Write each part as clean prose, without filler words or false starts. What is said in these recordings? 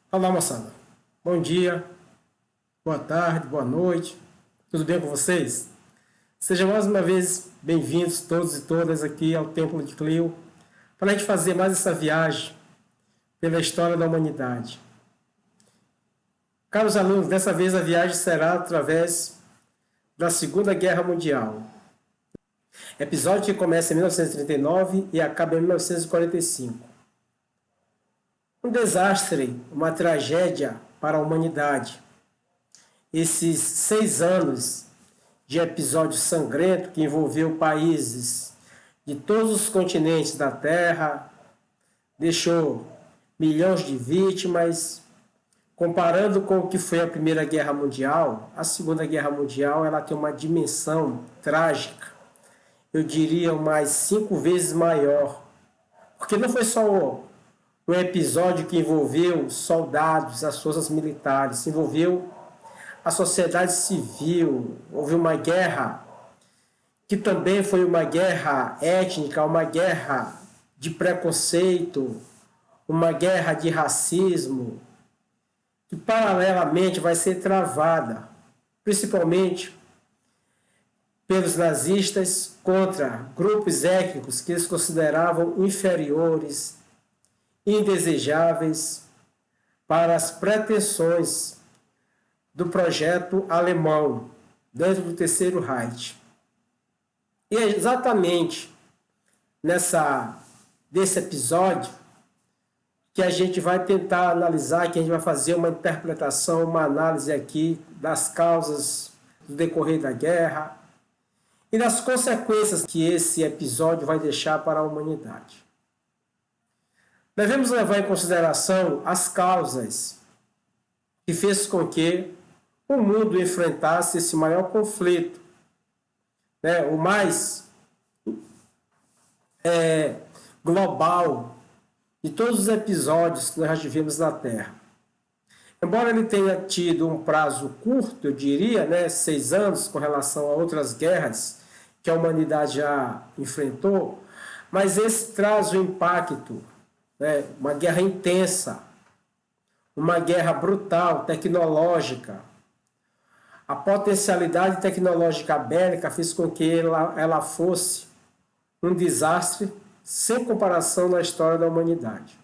Olá, moçada. Bom dia, boa tarde, boa noite. Tudo bem com vocês? Sejam mais uma vez bem-vindos todos e todas aqui ao Templo de Clio para a gente fazer mais essa viagem pela história da humanidade. Caros alunos, dessa vez a viagem será através da Segunda Guerra Mundial. Episódio que começa em 1939 e acaba em 1945. Um desastre, uma tragédia para a humanidade. Esses 6 anos de episódio sangrento que envolveu países de todos os continentes da Terra, deixou milhões de vítimas. Comparando com o que foi a Primeira Guerra Mundial, a Segunda Guerra Mundial ela tem uma dimensão trágica, eu diria mais 5 vezes maior, porque não foi só um episódio que envolveu soldados, as forças militares, envolveu a sociedade civil, houve uma guerra que também foi uma guerra étnica, uma guerra de preconceito, uma guerra de racismo, que paralelamente vai ser travada, principalmente pelos nazistas contra grupos étnicos que eles consideravam inferiores, indesejáveis para as pretensões do projeto alemão dentro do Terceiro Reich. E é exatamente desse episódio que a gente vai tentar analisar, que a gente vai fazer uma interpretação, uma análise aqui das causas do decorrer da guerra e das consequências que esse episódio vai deixar para a humanidade. Devemos levar em consideração as causas que fez com que o mundo enfrentasse esse maior conflito, o mais global de todos os episódios que nós já tivemos na Terra. Embora ele tenha tido um prazo curto, eu diria, 6 anos, com relação a outras guerras que a humanidade já enfrentou, mas esse traz o impacto, uma guerra intensa, uma guerra brutal, tecnológica. A potencialidade tecnológica bélica fez com que ela fosse um desastre sem comparação na história da humanidade.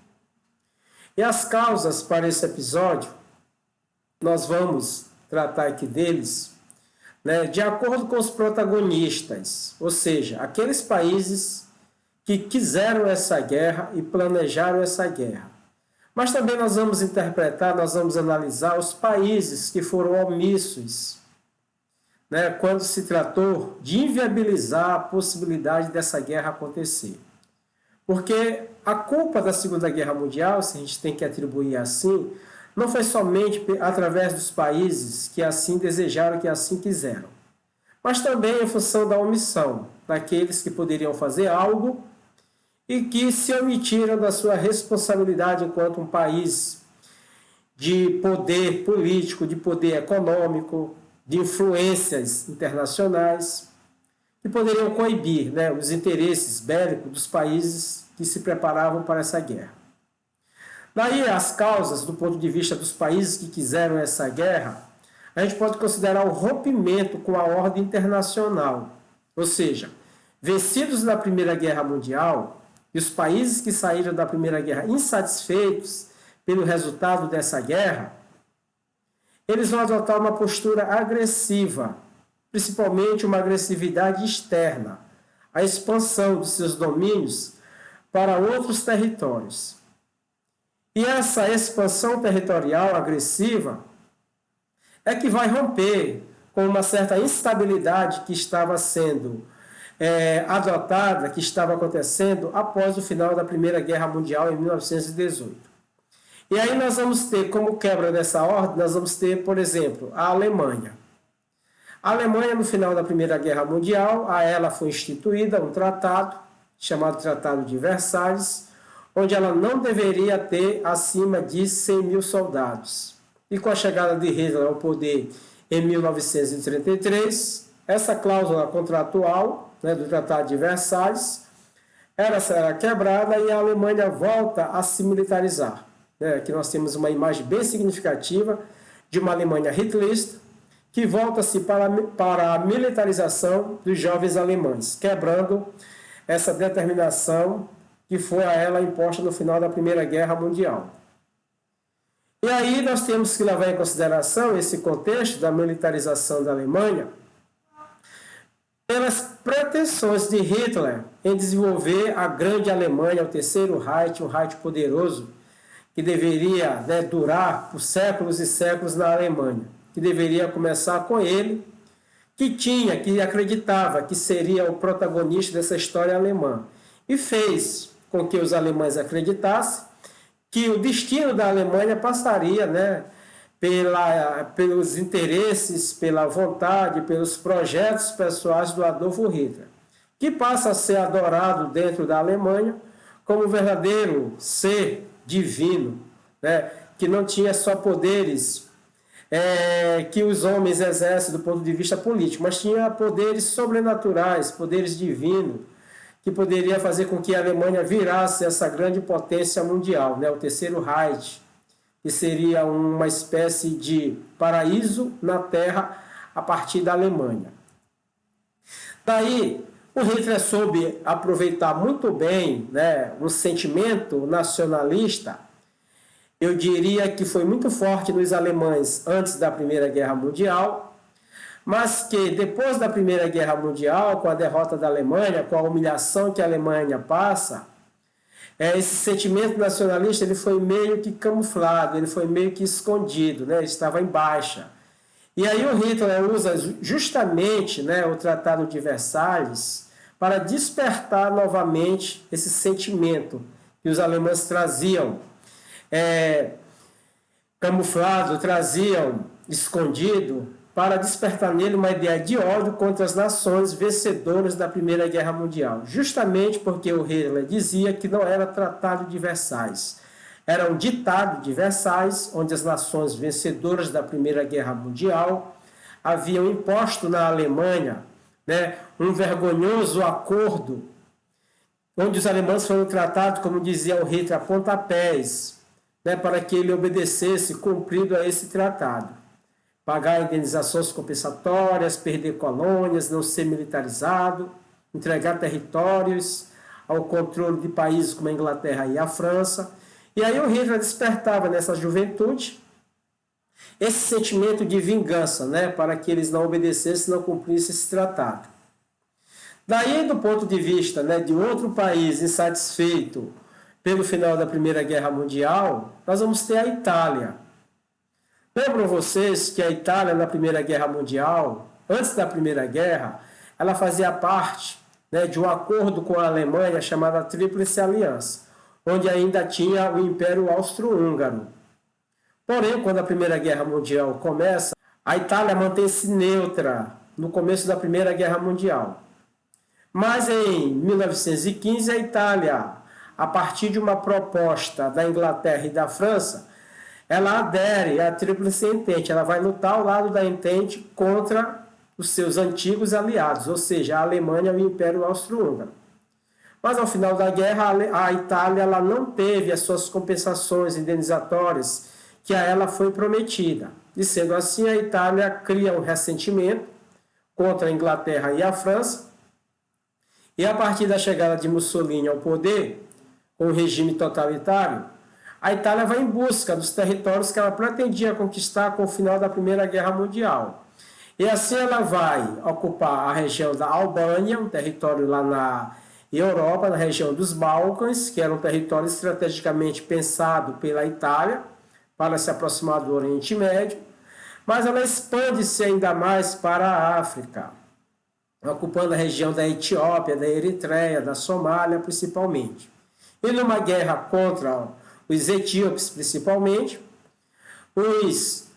E as causas para esse episódio, nós vamos tratar aqui deles, de acordo com os protagonistas, ou seja, aqueles países que quiseram essa guerra e planejaram essa guerra. Mas também nós vamos interpretar, nós vamos analisar os países que foram omissos, quando se tratou de inviabilizar a possibilidade dessa guerra acontecer. Porque a culpa da Segunda Guerra Mundial, se a gente tem que atribuir assim, não foi somente através dos países que assim desejaram, que assim quiseram, mas também em função da omissão daqueles que poderiam fazer algo e que se omitiram da sua responsabilidade enquanto um país de poder político, de poder econômico, de influências internacionais, que poderiam coibir os interesses bélicos dos países que se preparavam para essa guerra. Daí as causas, do ponto de vista dos países que quiseram essa guerra, a gente pode considerar o rompimento com a ordem internacional, ou seja, vencidos na Primeira Guerra Mundial, e os países que saíram da Primeira Guerra insatisfeitos pelo resultado dessa guerra, eles vão adotar uma postura agressiva, principalmente uma agressividade externa, a expansão de seus domínios para outros territórios. E essa expansão territorial agressiva é que vai romper com uma certa instabilidade que estava sendo adotada, que estava acontecendo após o final da Primeira Guerra Mundial em 1918. E aí nós vamos ter, como quebra dessa ordem, nós vamos ter, por exemplo, a Alemanha. A Alemanha, no final da Primeira Guerra Mundial, a ela foi instituída um tratado, chamado Tratado de Versalhes, onde ela não deveria ter acima de 100 mil soldados. E com a chegada de Hitler ao poder em 1933, essa cláusula contratual do Tratado de Versalhes ela será quebrada e a Alemanha volta a se militarizar. né? Aqui nós temos uma imagem bem significativa de uma Alemanha hitlerista, que volta-se para a militarização dos jovens alemães, quebrando essa determinação que foi a ela imposta no final da Primeira Guerra Mundial. E aí nós temos que levar em consideração esse contexto da militarização da Alemanha pelas pretensões de Hitler em desenvolver a grande Alemanha, o terceiro Reich, um Reich poderoso, que deveria, né, durar por séculos e séculos na Alemanha, que deveria começar com ele, que acreditava que seria o protagonista dessa história alemã, e fez com que os alemães acreditassem que o destino da Alemanha passaria, né, pelos interesses, pela vontade, pelos projetos pessoais do Adolf Hitler, que passa a ser adorado dentro da Alemanha como um verdadeiro ser divino, né, que não tinha só poderes que os homens exercem do ponto de vista político, mas tinha poderes sobrenaturais, poderes divinos, que poderia fazer com que a Alemanha virasse essa grande potência mundial, né, o terceiro Reich, que seria uma espécie de paraíso na Terra a partir da Alemanha. Daí, o Hitler soube aproveitar muito bem, né, um sentimento nacionalista, eu diria que foi muito forte nos alemães antes da Primeira Guerra Mundial, mas que depois da Primeira Guerra Mundial, com a derrota da Alemanha, com a humilhação que a Alemanha passa, esse sentimento nacionalista ele foi meio que camuflado, ele foi meio que escondido, né? Ele estava em baixa. E aí o Hitler usa justamente, né, o Tratado de Versalhes para despertar novamente esse sentimento que os alemães traziam camuflado, traziam escondido, para despertar nele uma ideia de ódio contra as nações vencedoras da Primeira Guerra Mundial, justamente porque o Hitler dizia que não era Tratado de Versalhes, era um ditado de Versalhes, onde as nações vencedoras da Primeira Guerra Mundial haviam imposto na Alemanha, né, um vergonhoso acordo, onde os alemães foram tratados, como dizia o Hitler, a pontapés, né, para que ele obedecesse, cumprido a esse tratado. Pagar indenizações compensatórias, perder colônias, não ser militarizado, entregar territórios ao controle de países como a Inglaterra e a França. E aí o Hitler despertava nessa juventude esse sentimento de vingança, né, para que eles não obedecessem, não cumprissem esse tratado. Daí, do ponto de vista, né, de outro país insatisfeito pelo final da Primeira Guerra Mundial, nós vamos ter a Itália. Lembram vocês que a Itália, na Primeira Guerra Mundial, antes da Primeira Guerra, ela fazia parte, né, de um acordo com a Alemanha chamada Tríplice Aliança, onde ainda tinha o Império Austro-Húngaro. Porém, quando a Primeira Guerra Mundial começa, a Itália mantém-se neutra no começo da Primeira Guerra Mundial. Mas em 1915, a Itália, a partir de uma proposta da Inglaterra e da França, ela adere à Tríplice Entente, ela vai lutar ao lado da Entente contra os seus antigos aliados, ou seja, a Alemanha e o Império Austro-Húngaro. Mas ao final da guerra, a Itália ela não teve as suas compensações indenizatórias que a ela foi prometida. E sendo assim, a Itália cria um ressentimento contra a Inglaterra e a França, e a partir da chegada de Mussolini ao poder, com o regime totalitário, a Itália vai em busca dos territórios que ela pretendia conquistar com o final da Primeira Guerra Mundial. E assim ela vai ocupar a região da Albânia, um território lá na Europa, na região dos Balcãs, que era um território estrategicamente pensado pela Itália para se aproximar do Oriente Médio, mas ela expande-se ainda mais para a África, ocupando a região da Etiópia, da Eritreia, da Somália principalmente. E numa guerra contra os etíopes principalmente, os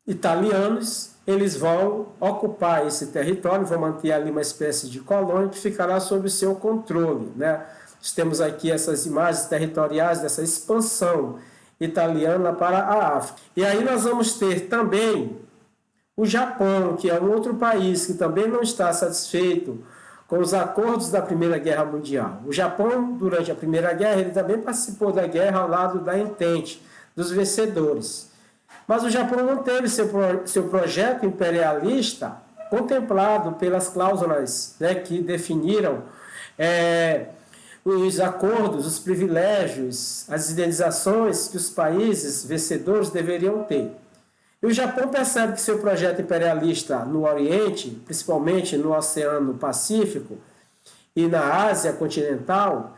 italianos, eles vão ocupar esse território, vão manter ali uma espécie de colônia que ficará sob o seu controle, né? Nós temos aqui essas imagens territoriais dessa expansão italiana para a África. E aí nós vamos ter também o Japão, que é um outro país que também não está satisfeito com os acordos da Primeira Guerra Mundial. O Japão, durante a Primeira Guerra, ele também participou da guerra ao lado da Entente, dos vencedores. Mas o Japão não teve seu projeto imperialista contemplado pelas cláusulas, né, que definiram os acordos, os privilégios, as indenizações que os países vencedores deveriam ter. E o Japão percebe que seu projeto imperialista no Oriente, principalmente no Oceano Pacífico e na Ásia continental,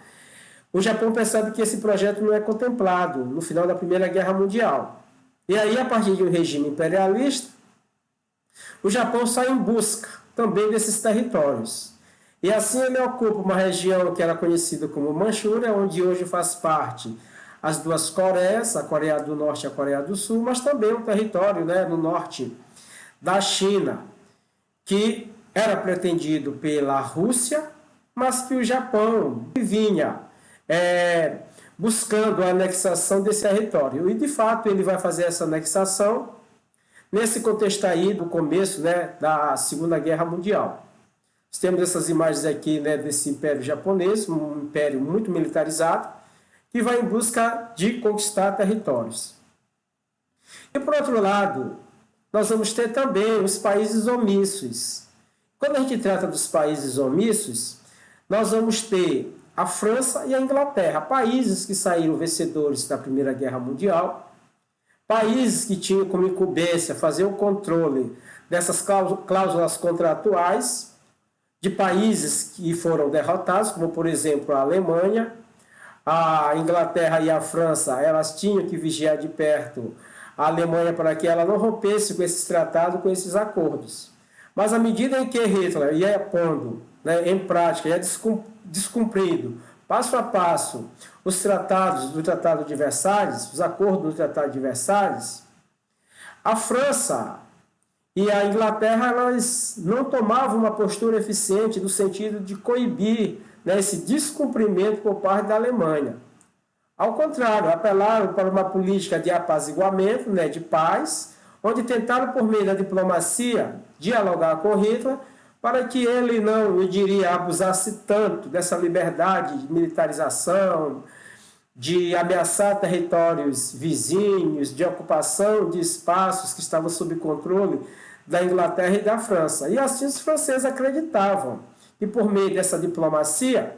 o Japão percebe que esse projeto não é contemplado no final da Primeira Guerra Mundial. E aí, a partir de um regime imperialista, o Japão sai em busca também desses territórios. E assim ele ocupa uma região que era conhecida como Manchúria, onde hoje faz parte as duas Coreias, a Coreia do Norte e a Coreia do Sul, mas também um território, né, no norte da China, que era pretendido pela Rússia, mas que o Japão vinha buscando a anexação desse território. E, de fato, ele vai fazer essa anexação nesse contexto aí do começo, né, da Segunda Guerra Mundial. Nós temos essas imagens aqui, né, desse Império Japonês, um império muito militarizado, que vai em busca de conquistar territórios. E, por outro lado, nós vamos ter também os países omissos. Quando a gente trata dos países omissos, nós vamos ter a França e a Inglaterra, países que saíram vencedores da Primeira Guerra Mundial, países que tinham como incumbência fazer o controle dessas cláusulas contratuais, de países que foram derrotados, como, por exemplo, a Alemanha. A Inglaterra e a França, elas tinham que vigiar de perto a Alemanha para que ela não rompesse com esses tratados, com esses acordos. Mas à medida em que Hitler ia pondo, né, em prática, ia descumprindo, passo a passo, os tratados do Tratado de Versalhes, os acordos do Tratado de Versalhes, a França e a Inglaterra, elas não tomavam uma postura eficiente no sentido de coibir, né, esse descumprimento por parte da Alemanha. Ao contrário, apelaram para uma política de apaziguamento, né, de paz, onde tentaram, por meio da diplomacia, dialogar com Hitler, para que ele não, eu diria, abusasse tanto dessa liberdade de militarização, de ameaçar territórios vizinhos, de ocupação de espaços que estavam sob controle da Inglaterra e da França. E assim os franceses acreditavam. E por meio dessa diplomacia,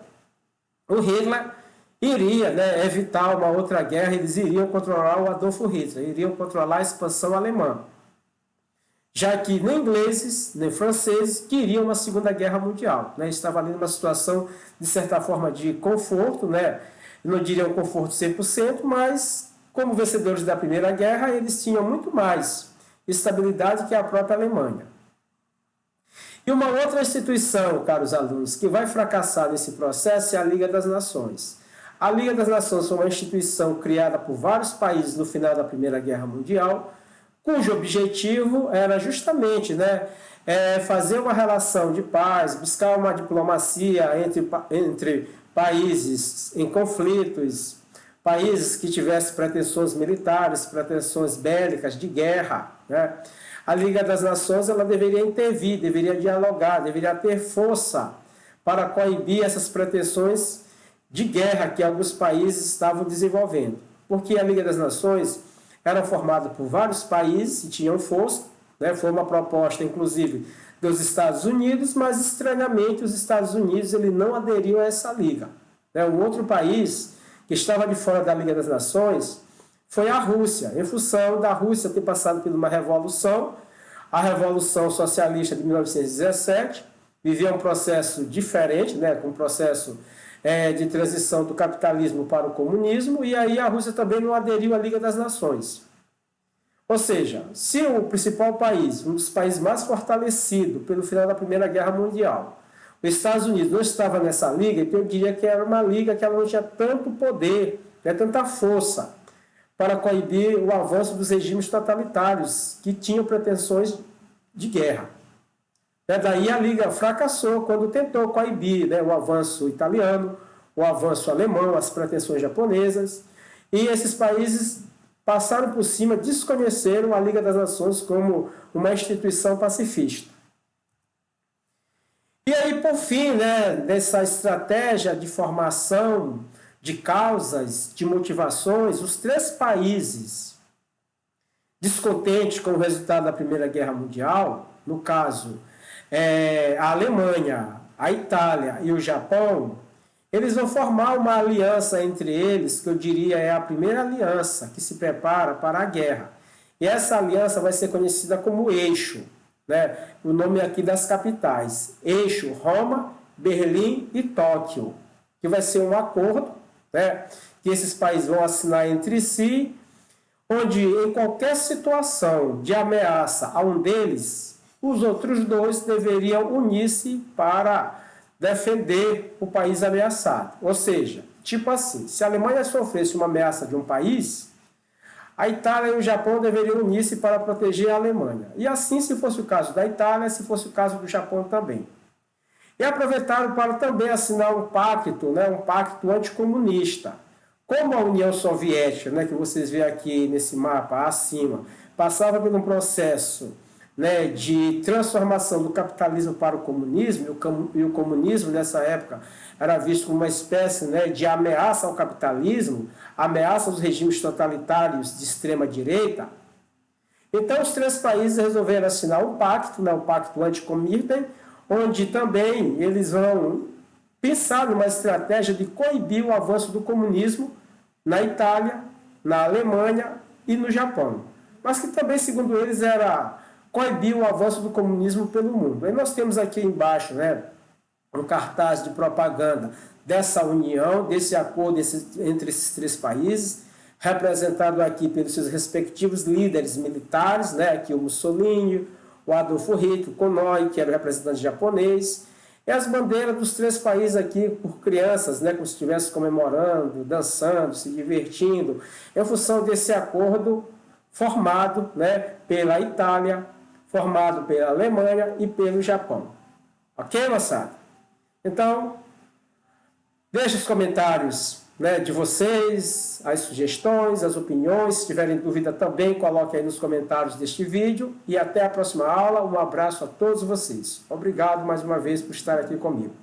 o Hitler iria, né, evitar uma outra guerra, eles iriam controlar o Adolfo Hitler, iriam controlar a expansão alemã. Já que nem ingleses, nem franceses queriam uma Segunda Guerra Mundial. Né? Estava ali numa situação, de certa forma, de conforto, né? Não diria um conforto 100%, mas como vencedores da Primeira Guerra, eles tinham muito mais estabilidade que a própria Alemanha. E uma outra instituição, caros alunos, que vai fracassar nesse processo é a Liga das Nações. A Liga das Nações foi uma instituição criada por vários países no final da Primeira Guerra Mundial, cujo objetivo era justamente, né, fazer uma relação de paz, buscar uma diplomacia entre países em conflitos, países que tivessem pretensões militares, pretensões bélicas, de guerra, né? A Liga das Nações, ela deveria intervir, deveria dialogar, deveria ter força para coibir essas pretensões de guerra que alguns países estavam desenvolvendo. Porque a Liga das Nações era formada por vários países e tinham força, né? Foi uma proposta, inclusive, dos Estados Unidos, mas estranhamente os Estados Unidos ele não aderiu a essa liga. Um outro país que estava de fora da Liga das Nações foi a Rússia, em função da Rússia ter passado por uma revolução, a Revolução Socialista de 1917, vivia um processo diferente, né, com um processo de transição do capitalismo para o comunismo, e aí a Rússia também não aderiu à Liga das Nações. Ou seja, se o principal país, um dos países mais fortalecidos pelo final da Primeira Guerra Mundial, os Estados Unidos não estava nessa liga, então eu diria que era uma liga que ela não tinha tanto poder, né, tanta força para coibir o avanço dos regimes totalitários que tinham pretensões de guerra. Daí a liga fracassou quando tentou coibir, né, o avanço italiano, o avanço alemão, as pretensões japonesas, e esses países passaram por cima, desconheceram a Liga das Nações como uma instituição pacifista. E aí, por fim, né, dessa estratégia de formação de causas, de motivações, os três países descontentes com o resultado da Primeira Guerra Mundial, no caso, a Alemanha, a Itália e o Japão, eles vão formar uma aliança entre eles, que eu diria é a primeira aliança que se prepara para a guerra. E essa aliança vai ser conhecida como Eixo, né? O nome aqui das capitais, Eixo, Roma, Berlim e Tóquio, que vai ser um acordo, né, que esses países vão assinar entre si, onde em qualquer situação de ameaça a um deles, os outros dois deveriam unir-se para defender o país ameaçado. Ou seja, tipo assim, se a Alemanha sofresse uma ameaça de um país, a Itália e o Japão deveriam unir-se para proteger a Alemanha. E assim, se fosse o caso da Itália, se fosse o caso do Japão também. E aproveitaram para também assinar um pacto, né, um pacto anticomunista. Como a União Soviética, né, que vocês veem aqui nesse mapa acima, passava por um processo, né, de transformação do capitalismo para o comunismo, e o comunismo nessa época era visto como uma espécie, né, de ameaça ao capitalismo, ameaça aos regimes totalitários de extrema direita. Então os três países resolveram assinar um pacto, né, o pacto anticomunista, onde também eles vão pensar numa estratégia de coibir o avanço do comunismo na Itália, na Alemanha e no Japão. Mas que também, segundo eles, era coibir o avanço do comunismo pelo mundo. Aí nós temos aqui embaixo, né, um cartaz de propaganda dessa união, desse acordo entre esses três países, representado aqui pelos seus respectivos líderes militares, né, aqui o Mussolini, o Adolfo Hitler, o Konoye, que era o representante japonês, e as bandeiras dos três países aqui por crianças, né, como se estivessem comemorando, dançando, se divertindo, em função desse acordo formado, né, pela Itália, formado pela Alemanha e pelo Japão. Ok, moçada? Então, deixe os comentários, né, de vocês, as sugestões, as opiniões. Se tiverem dúvida também, coloquem aí nos comentários deste vídeo. E até a próxima aula. Um abraço a todos vocês. Obrigado mais uma vez por estar aqui comigo.